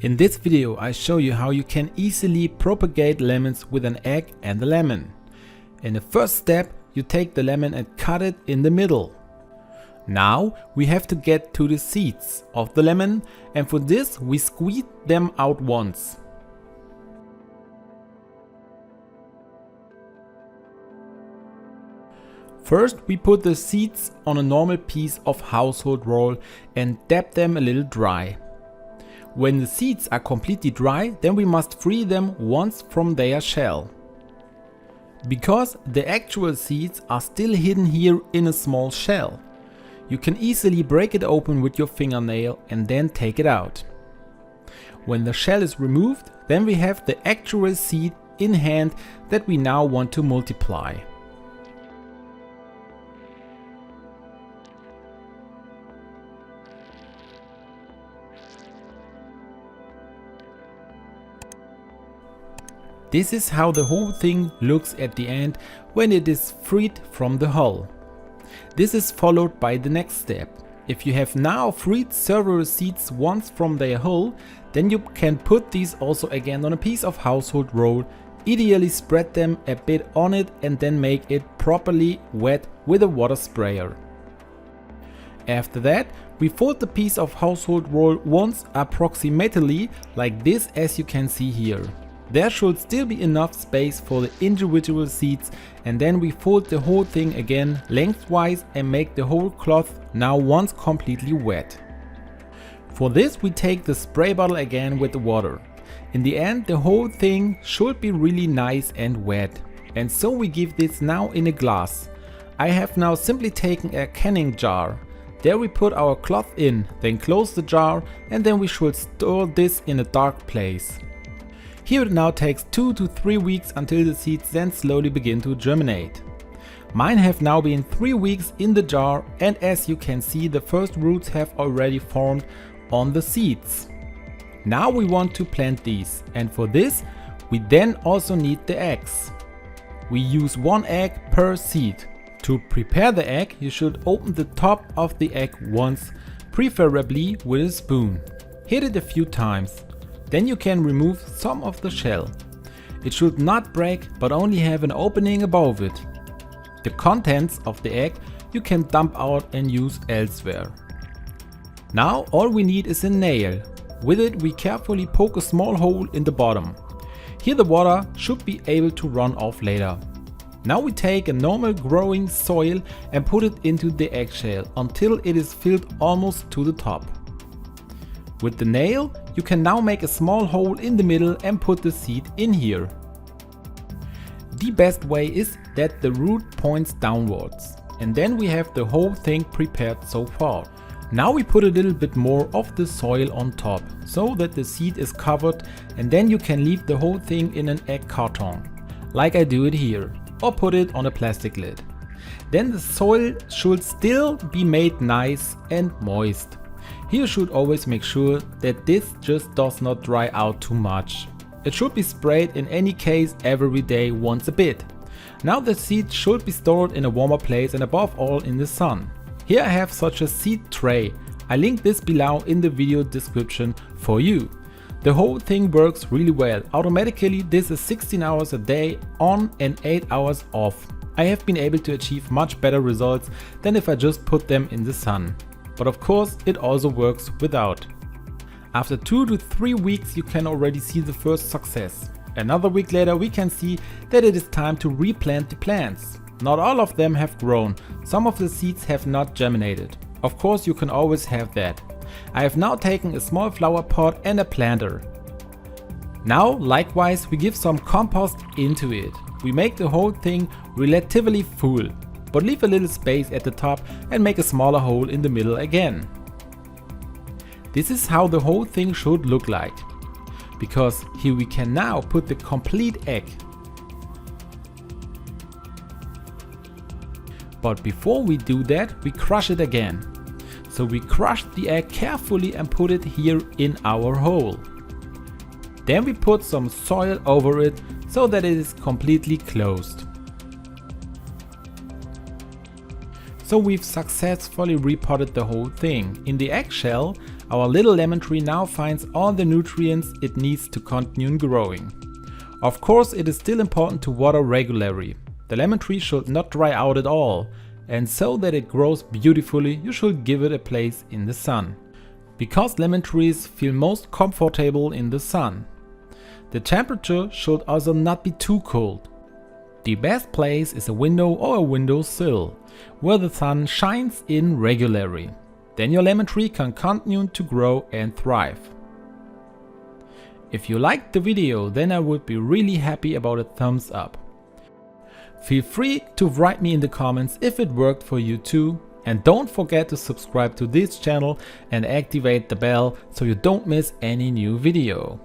In this video I show you how you can easily propagate lemons with an egg and a lemon. In the first step, you take the lemon and cut it in the middle. Now we have to get to the seeds of the lemon, and for this we squeeze them out once. First we put the seeds on a normal piece of household roll and dab them a little dry. When the seeds are completely dry, then we must free them once from their shell. Because the actual seeds are still hidden here in a small shell. You can easily break it open with your fingernail and then take it out. When the shell is removed, then we have the actual seed in hand that we now want to multiply. This is how the whole thing looks at the end when it is freed from the hull. This is followed by the next step. If you have now freed several seeds once from their hull, then you can put these also again on a piece of household roll, ideally spread them a bit on it and then make it properly wet with a water sprayer. After that, we fold the piece of household roll once approximately like this, as you can see here. There should still be enough space for the individual seeds, and then we fold the whole thing again lengthwise and make the whole cloth now once completely wet. For this we take the spray bottle again with the water. In the end the whole thing should be really nice and wet, and so we give this now in a glass. I have now simply taken a canning jar. There we put our cloth in, then close the jar, and then we should store this in a dark place. Here it now takes 2 to 3 weeks until the seeds then slowly begin to germinate. Mine have now been 3 weeks in the jar, and as you can see the first roots have already formed on the seeds. Now we want to plant these, and for this we then also need the eggs. We use 1 egg per seed. To prepare the egg you should open the top of the egg once, preferably with a spoon. Hit it a few times. Then you can remove some of the shell. It should not break, but only have an opening above it. The contents of the egg you can dump out and use elsewhere. Now all we need is a nail. With it we carefully poke a small hole in the bottom. Here the water should be able to run off later. Now we take a normal growing soil and put it into the eggshell until it is filled almost to the top. With the nail you can now make a small hole in the middle and put the seed in here. The best way is that the root points downwards, and then we have the whole thing prepared so far. Now we put a little bit more of the soil on top so that the seed is covered, and then you can leave the whole thing in an egg carton, like I do it here, or put it on a plastic lid. Then the soil should still be made nice and moist. Here you should always make sure that this just does not dry out too much. It should be sprayed in any case every day once a bit. Now the seed should be stored in a warmer place and above all in the sun. Here I have such a seed tray. I link this below in the video description for you. The whole thing works really well. Automatically this is 16 hours a day on and 8 hours off. I have been able to achieve much better results than if I just put them in the sun. But of course it also works without. After 2 to 3 weeks you can already see the first success. Another week later we can see that it is time to replant the plants. Not all of them have grown, some of the seeds have not germinated. Of course you can always have that. I have now taken a small flower pot and a planter. Now likewise we give some compost into it. We make the whole thing relatively full, but leave a little space at the top and make a smaller hole in the middle again. This is how the whole thing should look like, because here we can now put the complete egg. But before we do that we crush it again. So we crush the egg carefully and put it here in our hole. Then we put some soil over it so that it is completely closed. So we've successfully repotted the whole thing. In the eggshell our little lemon tree now finds all the nutrients it needs to continue growing. Of course, it is still important to water regularly. The lemon tree should not dry out at all, and so that it grows beautifully, you should give it a place in the sun. Because lemon trees feel most comfortable in the sun. The temperature should also not be too cold. The best place is a window or a windowsill, where the sun shines in regularly. Then your lemon tree can continue to grow and thrive. If you liked the video, then I would be really happy about a thumbs up. Feel free to write me in the comments if it worked for you too, and don't forget to subscribe to this channel and activate the bell so you don't miss any new video.